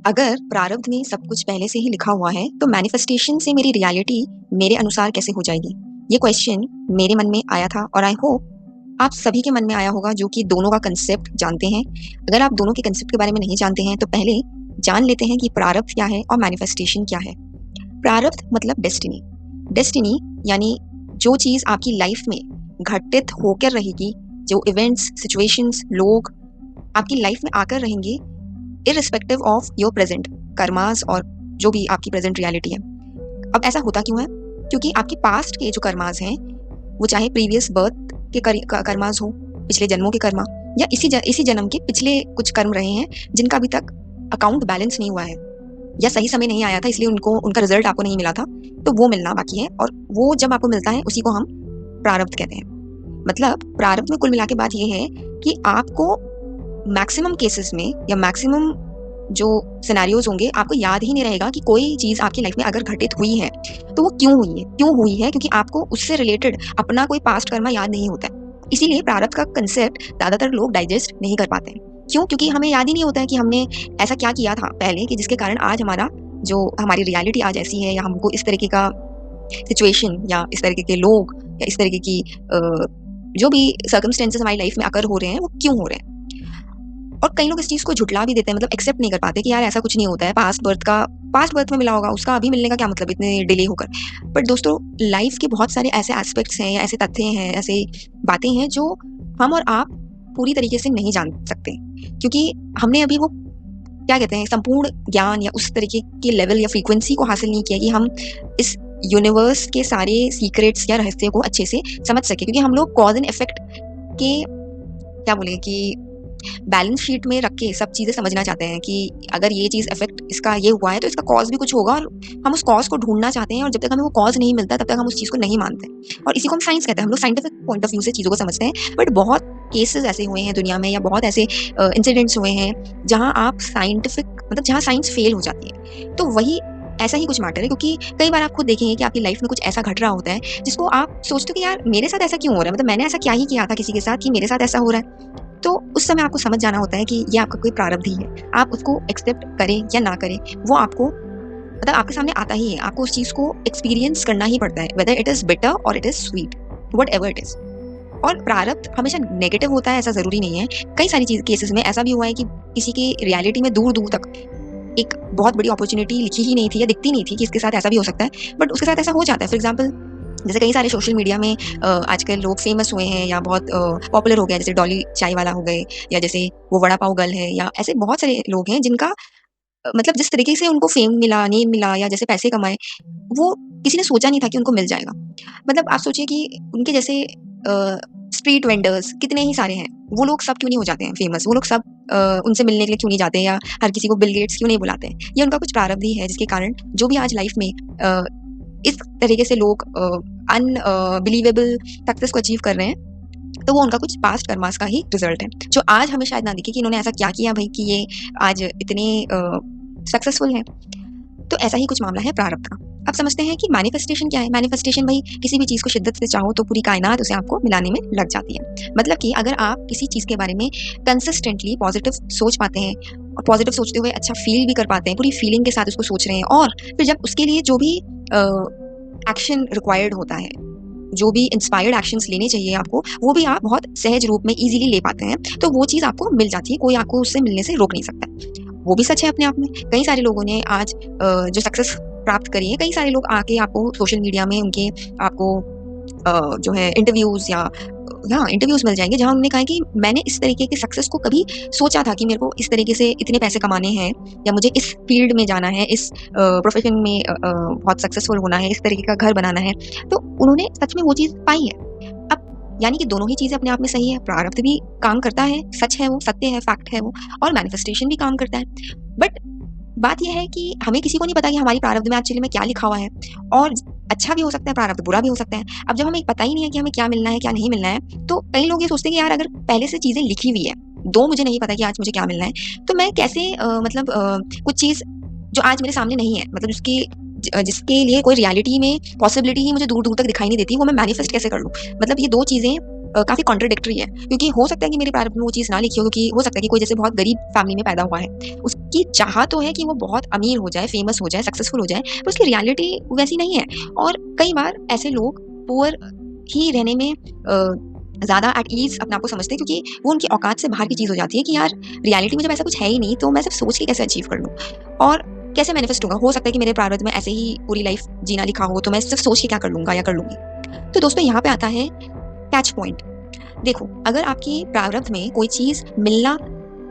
अगर प्रारब्ध में सब कुछ पहले से ही लिखा हुआ है, तो मैनिफेस्टेशन से मेरी रियलिटी मेरे अनुसार कैसे हो जाएगी? ये क्वेश्चन मेरे मन में आया था और आई होप आप सभी के मन में आया होगा जो कि दोनों का कंसेप्ट जानते हैं। अगर आप दोनों के कंसेप्ट के बारे में नहीं जानते हैं, तो पहले जान लेते हैं कि प्रारब्ध क्या है और मैनिफेस्टेशन क्या है। प्रारब्ध मतलब डेस्टिनी। डेस्टिनी यानी जो चीज़ आपकी लाइफ में घटित होकर रहेगी, जो इवेंट्स, सिचुएशंस, लोग आपकी लाइफ में आकर रहेंगे irrespective of your present karmas और जो भी आपकी प्रेजेंट रियलिटी है। अब ऐसा होता क्यों है? क्योंकि आपके पास्ट के जो कर्मास हैं, वो चाहे प्रीवियस बर्थ के कर्मास हो, पिछले जन्मों के कर्मा, या इसी जन्म के पिछले कुछ कर्म रहे हैं जिनका अभी तक अकाउंट बैलेंस नहीं हुआ है या सही समय नहीं आया था, इसलिए उनका रिजल्ट आपको नहीं मिला था, तो वो मिलना बाकी है। और वो जब आपको मिलता है उसी को हम प्रारब्ध कहते हैं। मतलब प्रारब्ध में कुल मिला के बात ये है कि आपको मैक्सिमम केसेस में या मैक्सिमम जो सिनेरियोज होंगे, आपको याद ही नहीं रहेगा कि कोई चीज़ आपकी लाइफ में अगर घटित हुई है तो वो क्यों हुई है, क्योंकि आपको उससे रिलेटेड अपना कोई पास्ट कर्मा याद नहीं होता है। इसीलिए प्रारब्ध का कंसेप्ट ज़्यादातर लोग डाइजेस्ट नहीं कर पाते हैं। क्यों? क्योंकि हमें याद ही नहीं होता है कि हमने ऐसा क्या किया था पहले कि जिसके कारण आज हमारी रियलिटी आज ऐसी है, या हमको इस तरीके का सिचुएशन या इस तरीके के लोग या इस तरीके की जो भी सर्कमस्टेंसेस हमारी लाइफ में अकर हो रहे हैं वो क्यों हो रहे हैं। और कई लोग इस चीज़ को झुठला भी देते हैं, मतलब एक्सेप्ट नहीं कर पाते कि यार ऐसा कुछ नहीं होता है, पास्ट बर्थ में मिला होगा, उसका अभी मिलने का क्या मतलब इतने डिले होकर। बट दोस्तों, लाइफ के बहुत सारे ऐसे एस्पेक्ट्स हैं या ऐसे तथ्य हैं, ऐसे बातें हैं जो हम और आप पूरी तरीके से नहीं जान सकते, क्योंकि हमने अभी वो क्या कहते हैं संपूर्ण ज्ञान या उस तरीके के लेवल या फ्रीक्वेंसी को हासिल नहीं किया कि हम इस यूनिवर्स के सारे सीक्रेट्स या रहस्य को अच्छे से समझ सके। क्योंकि हम लोग कॉज एंड इफेक्ट के क्या बोले कि बैलेंस शीट में रख के सब चीज़ें समझना चाहते हैं कि अगर ये चीज़ इफेक्ट इसका ये हुआ है तो इसका कॉज भी कुछ होगा, और हम उस कॉज को ढूंढना चाहते हैं। और जब तक हमें वो कॉज नहीं मिलता तब तक हम उस चीज़ को नहीं मानते, और इसी को हम साइंस कहते हैं। हम लोग साइंटिफिक पॉइंट ऑफ व्यू से चीज़ों को समझते हैं। बट बहुत केसेस ऐसे हुए हैं दुनिया में, या बहुत ऐसे इंसिडेंट्स हुए हैं जहाँ आप जहाँ साइंस फेल हो जाती है। तो वही ऐसा ही कुछ मैटर है, क्योंकि कई बार आप खुद देखेंगे कि आपकी लाइफ में कुछ ऐसा घट रहा होता है जिसको आप सोचते हो कि यार मेरे साथ ऐसा क्यों हो रहा है, मतलब मैंने ऐसा क्या ही किया था किसी के साथ कि मेरे साथ ऐसा हो रहा है। तो उस समय आपको समझ जाना होता है कि ये आपका कोई प्रारब्ध ही है। आप उसको एक्सेप्ट करें या ना करें, वो आपको मतलब आपके सामने आता ही है। आपको उस चीज़ को एक्सपीरियंस करना ही पड़ता है, वेदर इट इज़ बिटर और it is sweet, what ever it is. और प्रारब्ध हमेशा नेगेटिव होता है ऐसा ज़रूरी नहीं है। कई सारी केसेस में ऐसा भी हुआ है कि किसी की रियलिटी में दूर दूर तक एक बहुत बड़ी अपॉर्चुनिटी लिखी ही नहीं थी या दिखती नहीं थी कि इसके साथ ऐसा भी हो सकता है, बट उसके साथ ऐसा हो जाता है। फॉर एग्जाम्पल, जैसे कई सारे सोशल मीडिया में आजकल लोग फेमस हुए हैं या बहुत पॉपुलर हो गया, जैसे डॉली चाय वाला हो गए, या जैसे वो वड़ा पाव गर्ल है, या ऐसे बहुत सारे लोग हैं जिनका मतलब जिस तरीके से उनको फेम मिला, नेम मिला, या जैसे पैसे कमाए, वो किसी ने सोचा नहीं था कि उनको मिल जाएगा। मतलब आप सोचिए कि उनके जैसे स्ट्रीट वेंडर्स कितने ही सारे हैं, वो लोग सब क्यों नहीं हो जाते हैं फेमस? वो लोग सब उनसे मिलने के लिए क्यों नहीं जाते, या हर किसी को बिल गेट्स क्यों नहीं बुलाते हैं? ये उनका कुछ प्रारब्ध ही है, जिसके कारण जो भी आज लाइफ में इस तरीके से लोग अनबिलीवेबल सक्सेस को अचीव कर रहे हैं, तो वो उनका कुछ पास्ट कर्मास का ही रिजल्ट है, जो आज हमें शायद ना दिखे कि इन्होंने ऐसा क्या किया भाई कि ये आज इतने सक्सेसफुल हैं। तो ऐसा ही कुछ मामला है प्रारब्ध का। अब समझते हैं कि मैनिफेस्टेशन क्या है। मैनिफेस्टेशन भाई किसी भी चीज़ को शिद्दत से चाहो तो पूरी कायनात उसे आपको मिलाने में लग जाती है। मतलब कि अगर आप किसी चीज़ के बारे में कंसिस्टेंटली पॉजिटिव सोच पाते हैं, और पॉजिटिव सोचते हुए अच्छा फील भी कर पाते हैं, पूरी फीलिंग के साथ उसको सोच रहे हैं, और फिर जब उसके लिए जो भी एक्शन रिक्वायर्ड होता है, जो भी इंस्पायर्ड एक्शंस लेने चाहिए आपको, वो भी आप बहुत सहज रूप में इजीली ले पाते हैं, तो वो चीज़ आपको मिल जाती है। कोई आपको उससे मिलने से रोक नहीं सकता। वो भी सच है अपने आप में। कई सारे लोगों ने आज जो सक्सेस प्राप्त करी है, कई सारे लोग आके आपको सोशल मीडिया में उनके आपको जो है इंटरव्यूज मिल जाएंगे, जहाँ उन्होंने कहा कि मैंने इस तरीके के सक्सेस को कभी सोचा था कि मेरे को इस तरीके से इतने पैसे कमाने हैं, या मुझे इस फील्ड में जाना है, इस प्रोफेशन में बहुत सक्सेसफुल होना है, इस तरीके का घर बनाना है। तो उन्होंने सच में वो चीज़ पाई है। अब यानी कि दोनों ही चीज़ें अपने आप में सही है। प्रारब्ध भी काम करता है, सच है वो, सत्य है, फैक्ट है वो, और मैनिफेस्टेशन भी काम करता है। बट बात यह है कि हमें किसी को नहीं पता कि हमारी प्रारब्ध में एक्चुअली में क्या लिखा हुआ है, और अच्छा भी हो सकता है प्रारब्ध, बुरा भी हो सकता है। अब जब हमें पता ही नहीं है कि हमें क्या मिलना है क्या नहीं मिलना है, तो कई लोग ये सोचते हैं कि यार अगर पहले से चीज़ें लिखी हुई है, दो मुझे नहीं पता कि आज मुझे क्या मिलना है, तो मैं कैसे कुछ चीज़ जो आज मेरे सामने नहीं है, मतलब जिसके लिए कोई रियलिटी में पॉसिबिलिटी ही मुझे दूर दूर तक दिखाई नहीं देती, वो मैं मैनिफेस्ट कैसे कर लूँ? मतलब ये दो चीज़ें काफ़ी कॉन्ट्रडिक्टरी है, क्योंकि हो सकता है कि मेरे प्रारब्ध में वो चीज़ ना लिखी हो, क्योंकि हो सकता है कि कोई जैसे बहुत गरीब फैमिली में पैदा हुआ है, उसकी चाह तो है कि वो बहुत अमीर हो जाए, फेमस हो जाए, सक्सेसफुल हो जाए, पर उसकी रियलिटी वैसी नहीं है। और कई बार ऐसे लोग पुअर ही रहने में ज़्यादा एट ईज़ अपने आप को समझते हैं, क्योंकि वो उनकी औकात से बाहर की चीज़ हो जाती है कि यार रियलिटी में जब ऐसा कुछ है ही नहीं, तो मैं सिर्फ सोच के कैसे अचीव कर लूँ और कैसे मैनिफेस्ट होगा। हो सकता है कि मेरे प्रारब्ध में ऐसे ही पूरी लाइफ जीना लिखा हो, तो मैं सिर्फ सोच के क्या कर लूँगा या कर लूँगी। तो दोस्तों यहाँ पे आता है कैच पॉइंट। देखो, अगर आपके प्रारब्ध में कोई चीज़ मिलना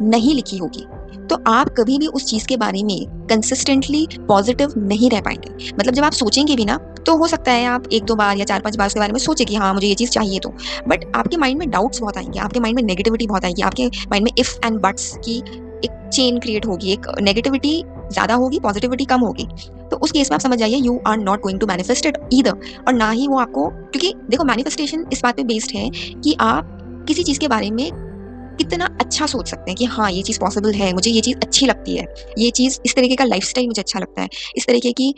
नहीं लिखी होगी, तो आप कभी भी उस चीज़ के बारे में कंसिस्टेंटली पॉजिटिव नहीं रह पाएँगे। मतलब जब आप सोचेंगे भी ना, तो हो सकता है आप 1-2 बार या 4-5 बार उसके बारे में सोचें कि हाँ, मुझे ये चीज़ चाहिए तो। बट आपके माइंड में डाउट्स बहुत आएँगे, आपके माइंड में नेगेटिविटी बहुत आएगी, आपके माइंड में इफ एंड बट्स की एक चेन क्रिएट होगी, एक नेगेटिविटी ज़्यादा होगी, पॉजिटिविटी कम होगी। तो उस केस में आप समझ जाइए you are not going to manifest it either, और ना ही वो आपको, क्योंकि देखो मैनिफेस्टेशन इस बात पे बेस्ड है कि आप किसी चीज़ के बारे में कितना अच्छा सोच सकते हैं कि हाँ, ये चीज़ पॉसिबल है, मुझे ये चीज़ अच्छी लगती है, ये चीज़ इस तरीके का लाइफ़स्टाइल मुझे अच्छा लगता है, इस तरीके की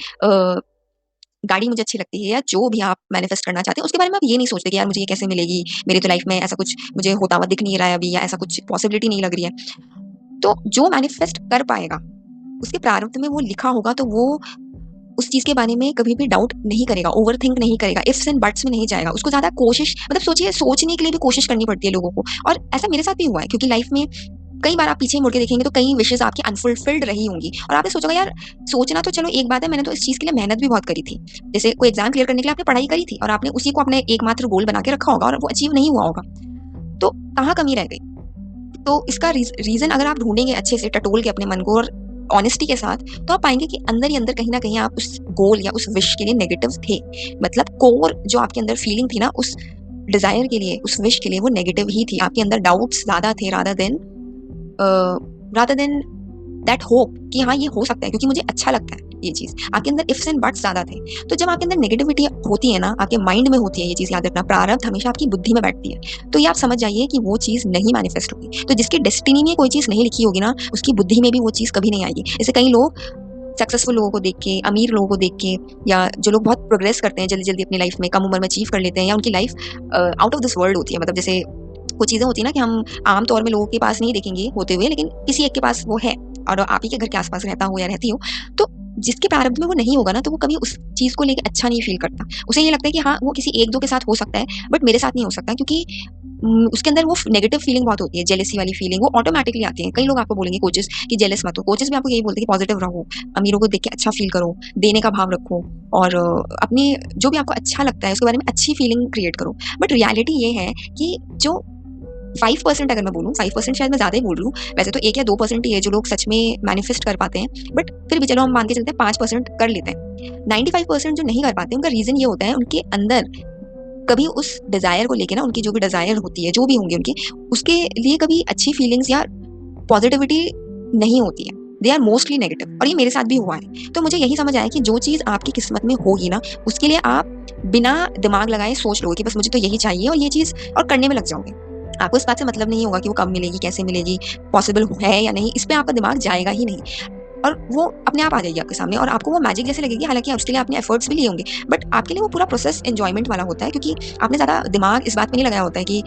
गाड़ी मुझे अच्छी लगती है, या जो भी आप मैनिफेस्ट करना चाहते हैं, उसके बारे में आप ये नहीं सोचते कि यार मुझे ये कैसे मिलेगी, मेरी तो लाइफ़ में ऐसा कुछ मुझे होता हुआ दिख नहीं रहा है अभी, या ऐसा कुछ पॉसिबिलिटी नहीं लग रही है। तो जो मैनिफेस्ट कर पाएगा, उसके प्रारब्ध में वो लिखा होगा, तो वो उस चीज़ के बारे में कभी भी डाउट नहीं करेगा, ओवरथिंक नहीं करेगा, इफ्स एंड बट्स में नहीं जाएगा। उसको ज़्यादा कोशिश, मतलब सोचिए, सोचने के लिए भी कोशिश करनी पड़ती है लोगों को, और ऐसा मेरे साथ भी हुआ है, क्योंकि लाइफ में कई बार आप पीछे मुड़ के देखेंगे तो कई विशेज़ आपकी अनफुलफिल्ड रही होंगी, और आपने सोचा यार, सोचना तो चलो एक बात है, मैंने तो इस चीज़ के लिए मेहनत भी बहुत करी थी। जैसे कोई एग्ज़ाम क्लियर करने के लिए आपने पढ़ाई करी थी, और आपने उसी को अपने एकमात्र गोल बना के रखा होगा, और वो अचीव नहीं हुआ होगा। तो कहाँ कमी रह गई? तो इसका रीज़न अगर आप ढूँढेंगे अच्छे से टटोल के अपने मन को और ऑनेस्टी के साथ, तो आप पाएँगे कि अंदर ही अंदर कहीं न कहीं आप उस गोल या उस विश के लिए नेगेटिव थे। मतलब कोर जो आपके अंदर फीलिंग थी ना, उस डिज़ायर के लिए, उस विश के लिए, वो नेगेटिव ही थी। आपके अंदर डाउट्स ज़्यादा थे रादर देन दैट होप कि हाँ, ये हो सकता है, क्योंकि मुझे अच्छा लगता है ये चीज़। आपके अंदर इफ्स एंड बट्स ज़्यादा थे। तो जब आपके अंदर नेगेटिविटी होती है ना, आपके माइंड में होती है, ये चीज़ याद रखना, प्रारब्ध हमेशा आपकी बुद्धि में बैठती है। तो ये आप समझ जाइए कि वो चीज़ नहीं मैनिफेस्ट होगी। तो जिसकी डेस्टिनी में कोई चीज़ नहीं लिखी होगी ना, उसकी बुद्धि में भी वो चीज़ कभी नहीं आएगी। जैसे कई लोग सक्सेसफुल लोगों को देख के, अमीर लोगों को देख के, या जो लोग बहुत प्रोग्रेस करते हैं जल्दी-जल्दी अपनी लाइफ में, कम उम्र में अचीव कर लेते हैं, या उनकी life out of this world होती है। मतलब जैसे कुछ चीज़ें होती है ना कि हम आम तौर में लोगों के पास नहीं देखेंगे होते हुए, लेकिन किसी एक के पास वो है, और आप ही के घर के आस-पास रहता हो या रहती हो, तो जिसके प्रारब्ध में वो नहीं होगा ना, तो वो कभी उस चीज़ को लेके अच्छा नहीं फ़ील करता। उसे ये लगता है कि हाँ, वो किसी 1-2 के साथ हो सकता है, बट मेरे साथ नहीं हो सकता, क्योंकि उसके अंदर वो नेगेटिव फीलिंग बहुत होती है, जेलसी वाली फीलिंग, वो ऑटोमैटिकली आती है। कई लोग आपको बोलेंगे कोचेज़ कि जेलस मत हो, कोचेज़ भी आपको यही बोलते हैं कि पॉजिटिव रहो, अमीरों को देख के अच्छा फ़ील करो, देने का भाव रखो, और अपनी जो भी आपको अच्छा लगता है उसके बारे में अच्छी फीलिंग क्रिएट करो। बट रियलिटी ये है कि जो 5% अगर मैं बोलूँ, 5% शायद मैं ज़्यादा ही बोल रही हूँ, वैसे तो 1 या 2% ही है जो लोग सच में मैनिफेस्ट कर पाते हैं, बट फिर भी चलो हम मान के चलते हैं 5% कर लेते हैं। 95% जो नहीं कर पाते, उनका रीज़न ये होता है, उनके अंदर कभी उस डिज़ायर को लेके ना, उनकी जो भी डिज़ायर होती है, जो भी होंगी उनकी, उसके लिए कभी अच्छी फीलिंग्स या पॉजिटिविटी नहीं होती है। दे आर मोस्टली नेगेटिव, और ये मेरे साथ भी हुआ है। तो मुझे यही समझ आया कि जो चीज़ आपकी किस्मत में होगी ना, उसके लिए आप बिना दिमाग लगाए सोच लोगे कि बस मुझे तो यही चाहिए, और ये चीज़, और करने में लग जाओगे। आपको इस बात से मतलब नहीं होगा कि वो कब मिलेगी, कैसे मिलेगी, पॉसिबल है या नहीं, इस पे आपका दिमाग जाएगा ही नहीं, और वो अपने आप आ जाएगी आपके सामने, और आपको वो मैजिक जैसे लगेगी। हालाँकि उसके लिए आपने एफर्ट्स भी लिए होंगे, बट आपके लिए वो पूरा प्रोसेस एन्जॉयमेंट वाला होता है, क्योंकि आपने ज़्यादा दिमाग इस बात में नहीं लगाया होता है कि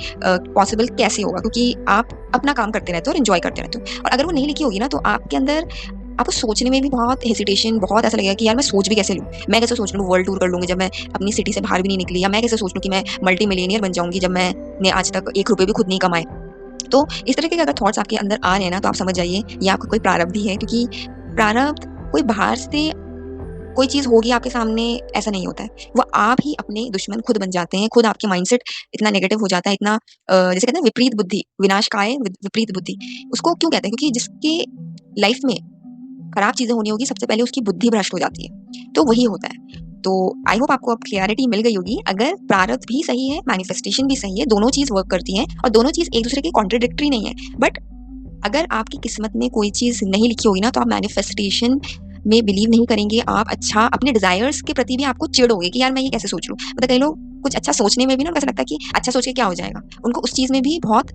पॉसिबल कैसे होगा, क्योंकि आप अपना काम करते रहते हो और एन्जॉय करते रहते हो। और अगर वो नहीं लिखी होगी ना, तो आपके अंदर आपको सोचने में भी बहुत हेसिटेशन, बहुत ऐसा लगेगा कि यार मैं सोच भी कैसे लूँ? मैं कैसे सोच लूँ वर्ल्ड टूर कर लूँगी जब मैं अपनी सिटी से बाहर भी नहीं निकली, या मैं कैसे सोच लूँ कि मैं मल्टी मिलियनियर बन जाऊँगी जब मैंने आज तक ₹1 भी खुद नहीं कमाए। तो इस तरीके के अगर थॉट्स आपके अंदर आ रहे हैं ना, तो आप समझ जाइए ये आपका कोई प्रारब्ध ही है, क्योंकि प्रारब्ध कोई बाहर से कोई चीज़ होगी आपके सामने, ऐसा नहीं होता है। वो आप ही अपने दुश्मन खुद बन जाते हैं, खुद आपके माइंडसेट इतना नेगेटिव हो जाता है, इतना जैसे कहते हैं विपरीत बुद्धि, विनाशकाय विपरीत बुद्धि। उसको क्यों कहते हैं? क्योंकि जिसके लाइफ में खराब चीज़ें होनी होगी, सबसे पहले उसकी बुद्धि भ्रष्ट हो जाती है। तो वही होता है। तो आई होप आपको अब क्लैरिटी मिल गई होगी। अगर प्रारब्ध भी सही है, मैनिफेस्टेशन भी सही है, दोनों चीज़ वर्क करती हैं, और दोनों चीज़ एक-दूसरे के कॉन्ट्राडिक्टरी नहीं है। बट अगर आपकी किस्मत में कोई चीज़ नहीं लिखी होगी ना, तो आप मैनिफेस्टेशन में बिलीव नहीं करेंगे। आप अच्छा अपने डिज़ायर्स के प्रति भी आपको चिढ़ होगी कि यार मैं ये कैसे सोच लूँ। मतलब कई लोग कुछ अच्छा सोचने में भी ना, उनको ऐसा लगता है कि अच्छा सोच के क्या हो जाएगा। उनको उस चीज़ में भी बहुत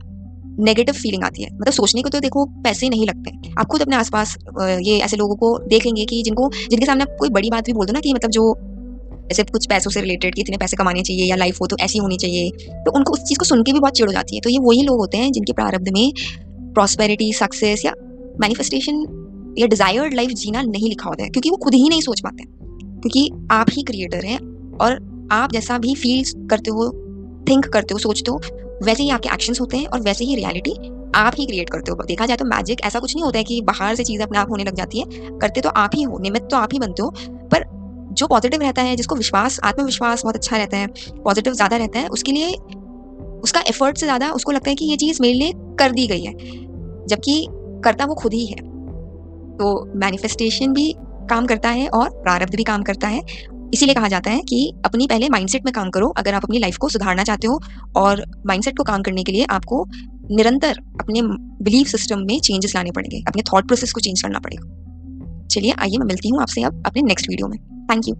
नेगेटिव फीलिंग आती है। मतलब सोचने को तो देखो पैसे नहीं लगते। आप खुद अपने आस-पास ये ऐसे लोगों को देखेंगे कि जिनके सामने आप कोई बड़ी बात भी बोल दो ना, कि मतलब जो जैसे कुछ पैसों से रिलेटेड कि इतने पैसे कमाने चाहिए या लाइफ हो तो ऐसी होनी चाहिए, तो उनको उस चीज़ को सुन के भी बहुत चिढ़ हो जाती है। तो ये वही लोग होते हैं जिनके प्रारब्ध में प्रॉस्पेरिटी, सक्सेस या मैनिफेस्टेशन या डिजायर्ड लाइफ जीना नहीं लिखा होता है, क्योंकि वो खुद ही नहीं सोच पाते, क्योंकि आप ही क्रिएटर हैं और आप जैसा भी फील करते हो, थिंक करते हो, सोचते हो, वैसे ही आपके एक्शंस होते हैं और वैसे ही रियलिटी आप ही क्रिएट करते हो। देखा जाए तो मैजिक ऐसा कुछ नहीं होता है कि बाहर से चीज़ें अपने आप होने लग जाती है, करते तो आप ही हो, निमित्त तो आप ही बनते हो। पर जो पॉजिटिव रहता है, जिसको विश्वास, आत्मविश्वास बहुत अच्छा रहता है, पॉजिटिव ज़्यादा रहता है, उसके लिए उसका एफर्ट से ज़्यादा उसको लगता है कि ये चीज़ मेरे लिए कर दी गई है, जबकि करता वो खुद ही है। तो मैनिफेस्टेशन भी काम करता है और प्रारब्ध भी काम करता है। इसीलिए कहा जाता है कि अपनी पहले माइंडसेट में काम करो अगर आप अपनी लाइफ को सुधारना चाहते हो, और माइंडसेट को काम करने के लिए आपको निरंतर अपने बिलीफ सिस्टम में चेंजेस लाने पड़ेंगे, अपने थॉट प्रोसेस को चेंज करना पड़ेगा। चलिए आइए मैं मिलती हूँ आपसे अब अपने नेक्स्ट वीडियो में। Thank you.